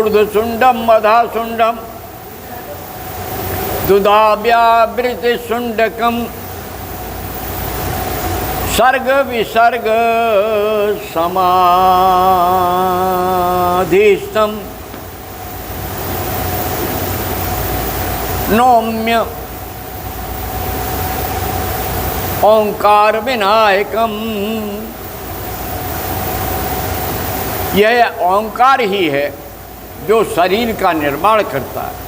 ऊर्ध्वशुण्डं मधाशुण्डं दुधाव्यावृतशुण्डकं सर्ग विसर्ग समाधिस्थं नौम्य ओंकार विनायकम। यह ओंकार ही है जो शरीर का निर्माण करता है।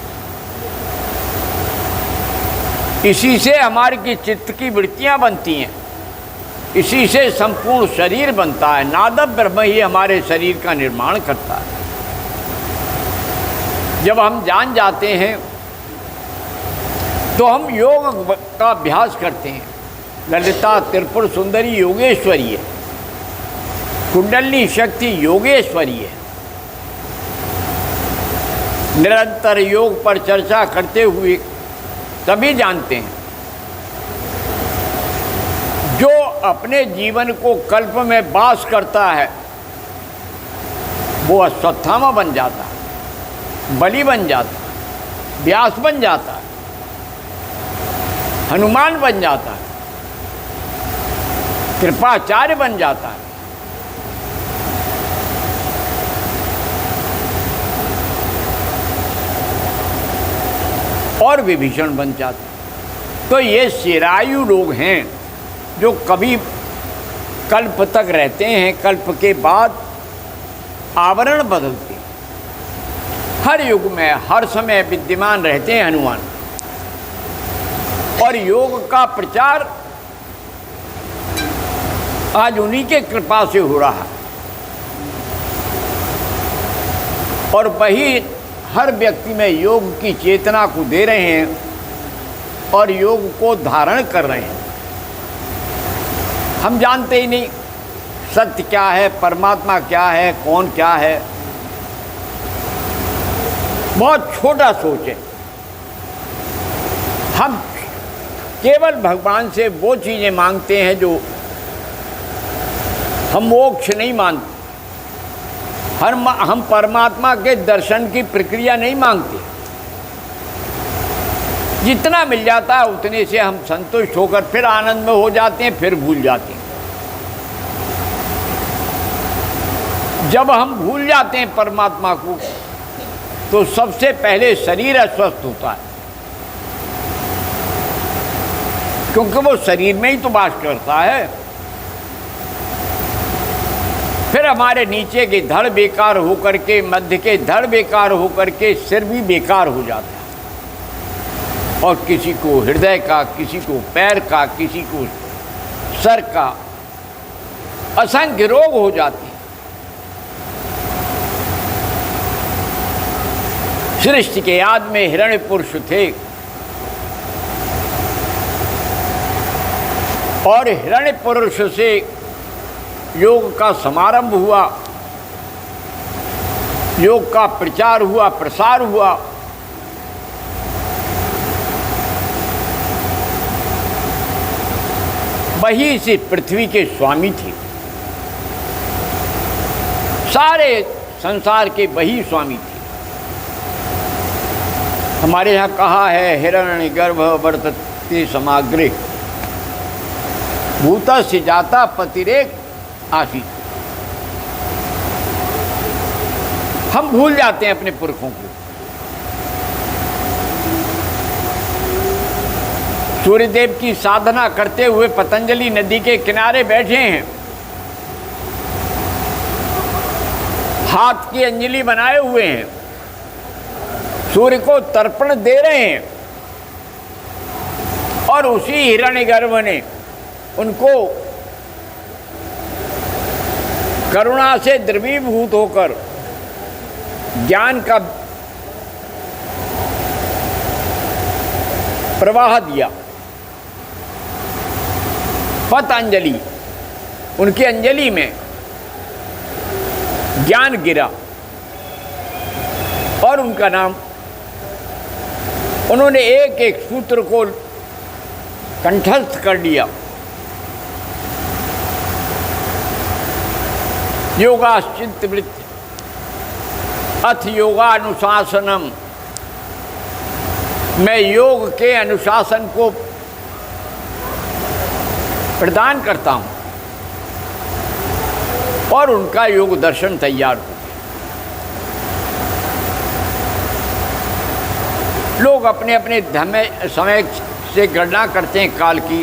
इसी से हमारी चित्त की वृत्तियां बनती हैं, इसी से संपूर्ण शरीर बनता है। नाद ब्रह्म ही हमारे शरीर का निर्माण करता है। जब हम जान जाते हैं तो हम योग का अभ्यास करते हैं। ललिता त्रिपुर सुंदरी योगेश्वरी है, कुंडलिनी शक्ति योगेश्वरी है। निरंतर योग पर चर्चा करते हुए सभी जानते हैं, जो अपने जीवन को कल्प में वास करता है वो अश्वत्थामा बन जाता है, बलि बन जाता है, व्यास बन जाता है, हनुमान बन जाता है, कृपाचार्य बन जाता है। और विभीषण बन जाता है। तो ये चिरायु लोग हैं जो कभी कल्प तक रहते हैं, कल्प के बाद आवरण बदलते हैं। हर युग में हर समय विद्यमान रहते हैं हनुमान। और योग का प्रचार आज उन्हीं के कृपा से हो रहा है। और वही हर व्यक्ति में योग की चेतना को दे रहे हैं और योग को धारण कर रहे हैं। हम जानते ही नहीं सत्य क्या है, परमात्मा क्या है, कौन क्या है। बहुत छोटा सोच है। हम केवल भगवान से वो चीज़ें मांगते हैं जो हम मोक्ष नहीं मानते। हम परमात्मा के दर्शन की प्रक्रिया नहीं मांगते। जितना मिल जाता है उतने से हम संतुष्ट होकर फिर आनंद में हो जाते हैं, फिर भूल जाते हैं। जब हम भूल जाते हैं परमात्मा को तो सबसे पहले शरीर अस्वस्थ होता है, क्योंकि वो शरीर में ही तो वास करता है। फिर हमारे नीचे के धड़ बेकार होकर के, मध्य के धड़ बेकार होकर के सिर भी बेकार हो जाता है। और किसी को हृदय का, किसी को पैर का, किसी को सर का, असंख्य रोग हो जाते हैं। सृष्टि के आदि में हिरण्यपुरुष थे और हिरण्यपुरुष से योग का समारंभ हुआ, योग का प्रचार हुआ, प्रसार हुआ। वही इस पृथ्वी के स्वामी थे। सारे संसार के वही स्वामी थे। हमारे यहाँ कहा है हिरण्य गर्भ वर्तते समाग्रे भूतस्य जाता पतिरेक आसी। हम भूल जाते हैं अपने पुरखों को। सूर्यदेव की साधना करते हुए पतंजलि नदी के किनारे बैठे हैं, हाथ की अंजलि बनाए हुए हैं, सूर्य को तर्पण दे रहे हैं। और उसी हिरण्यगर्भ ने उनको करुणा से द्रवीभूत होकर ज्ञान का प्रवाह दिया। पतंजलि, उनकी अंजलि में ज्ञान गिरा और उनका नाम, उन्होंने एक एक सूत्र को कंठस्थ कर लिया। योगाश्चित्त वृत्ति अथ योगानुशासनम, मैं योग के अनुशासन को प्रदान करता हूं और उनका योग दर्शन तैयार हो गया। लोग अपने अपने समय से गणना करते हैं काल की।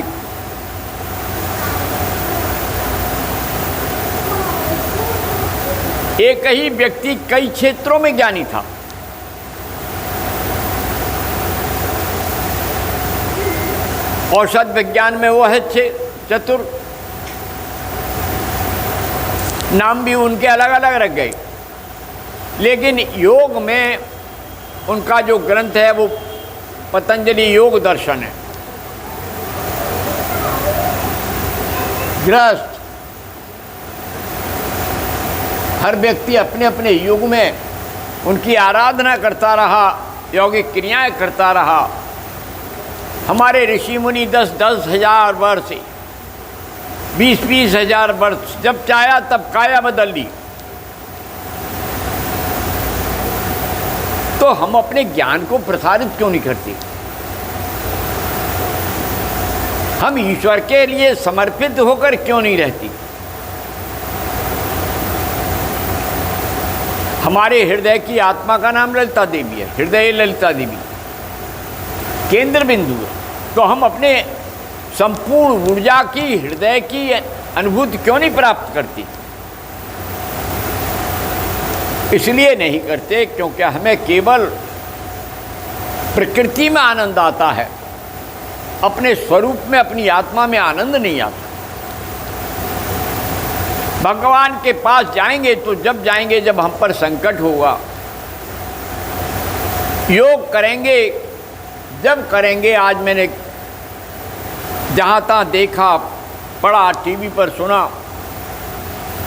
एक ही व्यक्ति कई क्षेत्रों में ज्ञानी था। औषध विज्ञान में वो है चतुर, नाम भी उनके अलग अलग रख गए, लेकिन योग में उनका जो ग्रंथ है वो पतंजलि योग दर्शन है। गृहस्थ हर व्यक्ति अपने अपने युग में उनकी आराधना करता रहा, यौगिक क्रियाएं करता रहा। हमारे ऋषि मुनि 10-10 हजार वर्ष, 20-20 हजार वर्ष, जब चाहा तब काया बदल ली। तो हम अपने ज्ञान को प्रसारित क्यों नहीं करते? हम ईश्वर के लिए समर्पित होकर क्यों नहीं रहती? हमारे हृदय की आत्मा का नाम ललिता देवी है। हृदय ललिता देवी केंद्र बिंदु है। तो हम अपने संपूर्ण ऊर्जा की, हृदय की अनुभूति क्यों नहीं प्राप्त करती? इसलिए नहीं करते क्योंकि हमें केवल प्रकृति में आनंद आता है, अपने स्वरूप में, अपनी आत्मा में आनंद नहीं आता। भगवान के पास जाएंगे तो जब जाएंगे जब हम पर संकट होगा। योग करेंगे जब करेंगे। आज मैंने जहाँ तहाँ देखा, पढ़ा, टीवी पर सुना,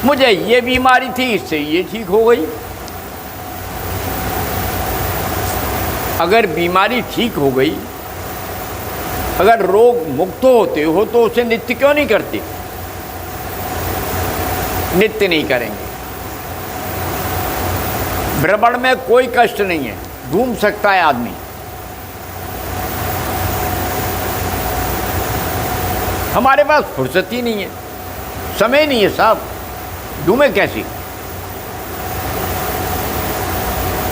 मुझे ये बीमारी थी, इससे ये ठीक हो गई। अगर बीमारी ठीक हो गई, अगर रोग मुक्त होते हो तो उसे नित्य क्यों नहीं करते? नित्य नहीं करेंगे। भ्रमण में कोई कष्ट नहीं है, घूम सकता है आदमी। हमारे पास फुर्सत ही नहीं है, समय नहीं है साहब, घूमे कैसी?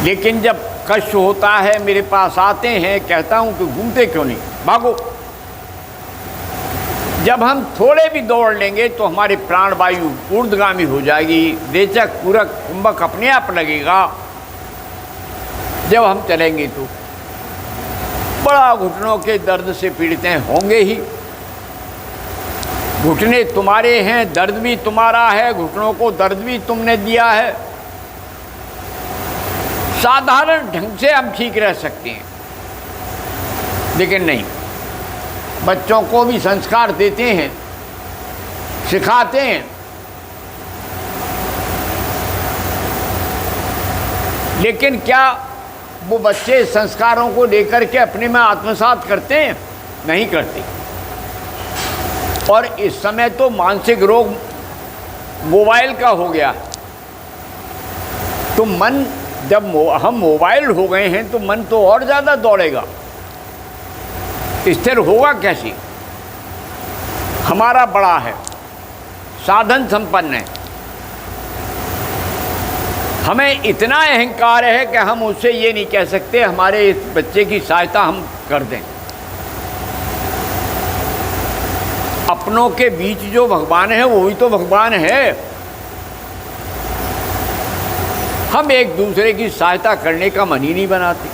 लेकिन जब कष्ट होता है, मेरे पास आते हैं, कहता हूं कि घूमते क्यों नहीं, भागो। जब हम थोड़े भी दौड़ लेंगे तो हमारी प्राणवायु ऊर्ध्वगामी हो जाएगी, रेचक पूरक कुंभक अपने आप लगेगा। जब हम चलेंगे तो बड़ा घुटनों के दर्द से पीड़ित हैं, होंगे ही। घुटने तुम्हारे हैं, दर्द भी तुम्हारा है, घुटनों को दर्द भी तुमने दिया है। साधारण ढंग से हम ठीक रह सकते हैं, लेकिन नहीं। बच्चों को भी संस्कार देते हैं, सिखाते हैं, लेकिन क्या वो बच्चे संस्कारों को लेकर के अपने में आत्मसात करते हैं? नहीं करते। और इस समय तो मानसिक रोग मोबाइल का हो गया। तो मन, जब हम मोबाइल हो गए हैं तो मन तो और ज़्यादा दौड़ेगा, स्थिर होगा कैसे? हमारा बड़ा है, साधन संपन्न है, हमें इतना अहंकार है कि हम उससे ये नहीं कह सकते हमारे इस बच्चे की सहायता हम कर दें। अपनों के बीच जो भगवान है वो भी तो भगवान है। हम एक दूसरे की सहायता करने का मन ही नहीं बनाते।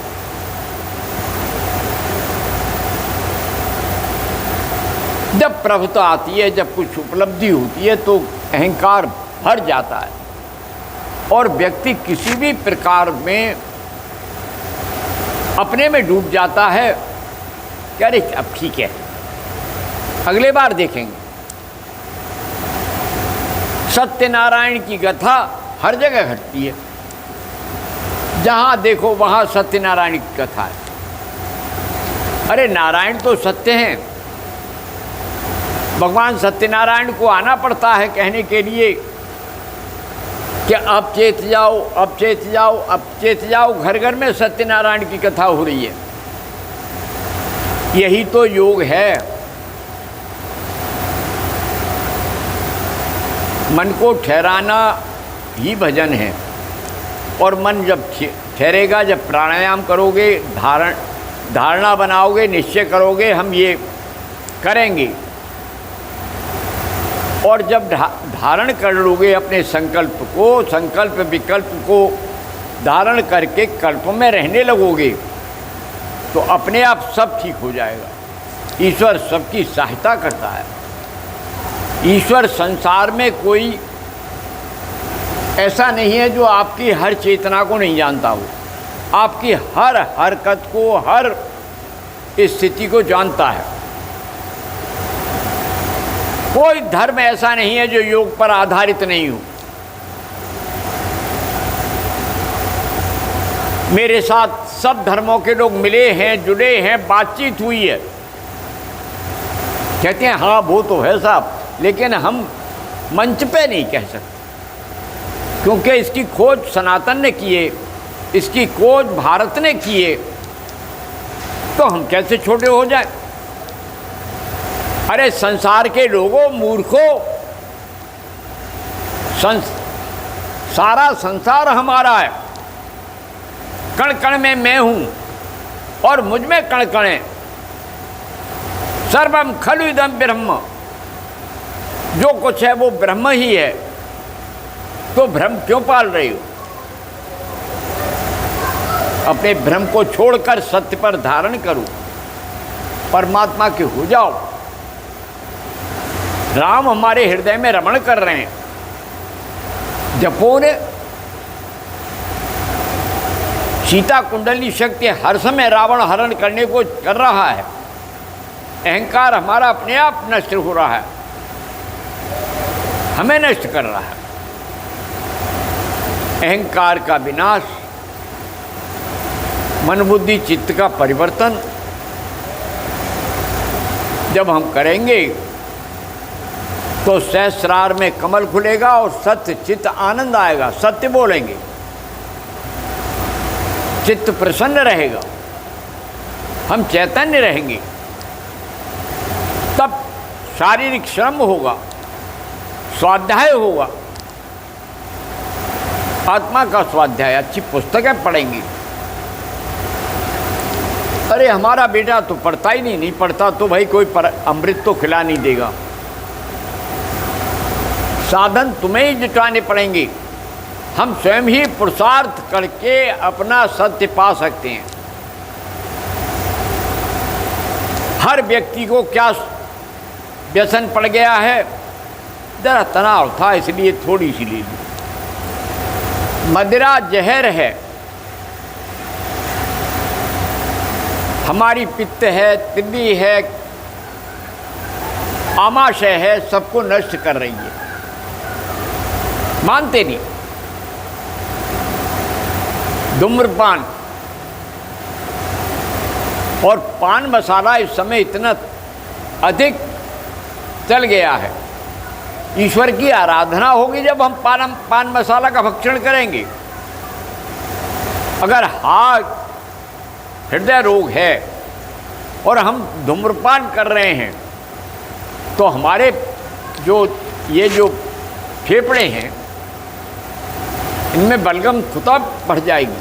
जब प्रभुता आती है, जब कुछ उपलब्धि होती है तो अहंकार भर जाता है और व्यक्ति किसी भी प्रकार में अपने में डूब जाता है। क्या रे, अब ठीक है, अगले बार देखेंगे। सत्यनारायण की कथा हर जगह घटती है, जहां देखो वहां सत्यनारायण की कथा है। अरे नारायण तो सत्य हैं, भगवान सत्यनारायण को आना पड़ता है कहने के लिए कि अब चेत जाओ, अब चेत जाओ, अब चेत जाओ। घर घर में सत्यनारायण की कथा हो रही है। यही तो योग है। मन को ठहराना ही भजन है। और मन जब ठहरेगा, जब प्राणायाम करोगे, धारणा बनाओगे, निश्चय करोगे हम ये करेंगे, और जब धारण कर लोगे अपने संकल्प को, संकल्प विकल्प को धारण करके कल्प में रहने लगोगे, तो अपने आप सब ठीक हो जाएगा। ईश्वर सबकी सहायता करता है। ईश्वर संसार में कोई ऐसा नहीं है जो आपकी हर चेतना को नहीं जानता हो। आपकी हर हरकत को, हर स्थिति को जानता है। कोई धर्म ऐसा नहीं है जो योग पर आधारित नहीं हो। मेरे साथ सब धर्मों के लोग मिले हैं, जुड़े हैं, बातचीत हुई है। कहते हैं हाँ वो तो है साहब, लेकिन हम मंच पे नहीं कह सकते, क्योंकि इसकी खोज सनातन ने की है, इसकी खोज भारत ने की है, तो हम कैसे छोटे हो जाए। अरे संसार के लोगों, मूर्खों, सारा संसार हमारा है। कण कण में मैं हूं और मुझ में कण कण है। सर्वम खलु इदं ब्रह्म, जो कुछ है वो ब्रह्म ही है, तो भ्रम क्यों पाल रही हो। अपने भ्रम को छोड़कर सत्य पर धारण करो, परमात्मा के हो जाओ। राम हमारे हृदय में रमण कर रहे हैं। जपो ने सीता कुंडली शक्ति हर समय रावण हरण करने को कर रहा है। अहंकार हमारा अपने आप नष्ट हो रहा है, हमें नष्ट कर रहा है। अहंकार का विनाश, मन बुद्धि चित्त का परिवर्तन जब हम करेंगे तो सहस्रार में कमल खुलेगा और सत्य चित्त आनंद आएगा। सत्य बोलेंगे, चित्त प्रसन्न रहेगा, हम चैतन्य रहेंगे। तब शारीरिक श्रम होगा, स्वाध्याय होगा, आत्मा का स्वाध्याय, अच्छी पुस्तकें पढ़ेंगी। अरे हमारा बेटा तो पढ़ता ही नहीं, नहीं पढ़ता तो भाई कोई अमृत तो खिला नहीं देगा। साधन तुम्हें ही जुटाने पड़ेंगे। हम स्वयं ही पुरुषार्थ करके अपना सत्य पा सकते हैं। हर व्यक्ति को क्या व्यसन पड़ गया है, जरा तनाव था इसलिए थोड़ी सी ले ली। मदिरा जहर है, हमारी पित्त है, तिल्ली है, आमाशय है, सबको नष्ट कर रही है। मानते नहीं। धूम्रपान और पान मसाला इस समय इतना अधिक चल गया है। ईश्वर की आराधना होगी जब हम पान मसाला का भक्षण करेंगे। अगर हार्ट हृदय रोग है और हम धूम्रपान कर रहे हैं, तो हमारे जो फेफड़े हैं, इनमें बलगम खुदा बढ़ जाएगी।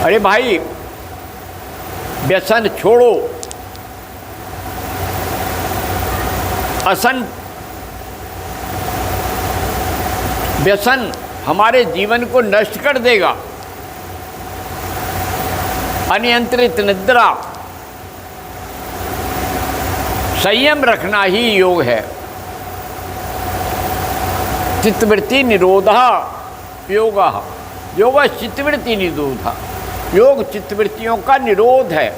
अरे भाई व्यसन छोड़ो। व्यसन हमारे जीवन को नष्ट कर देगा। अनियंत्रित निद्रा, संयम रखना ही योग है। चित्तवृत्ति निरोधा योग, योग चित्तवृत्ति निरोधा। योग चित्तवृत्तियों का निरोध है।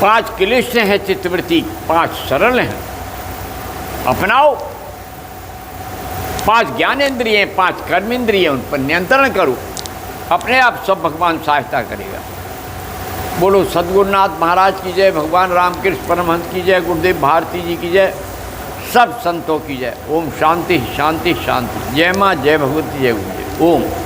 5 क्लिष्ट हैं चित्तवृत्ति, 5 सरल हैं, अपनाओ। 5 ज्ञानेंद्रिय, 5 कर्मेंद्रिय, उन पर नियंत्रण करो, अपने आप सब भगवान सहायता करेगा। बोलो सद्गुरुनाथ महाराज की जय, भगवान रामकृष्ण परमहंस की जय, गुरुदेव भारती जी की जय। सब संतों की जय। ओम शांति शांति शांति। जय माँ, जय भगवती, जय गुरु। ओम।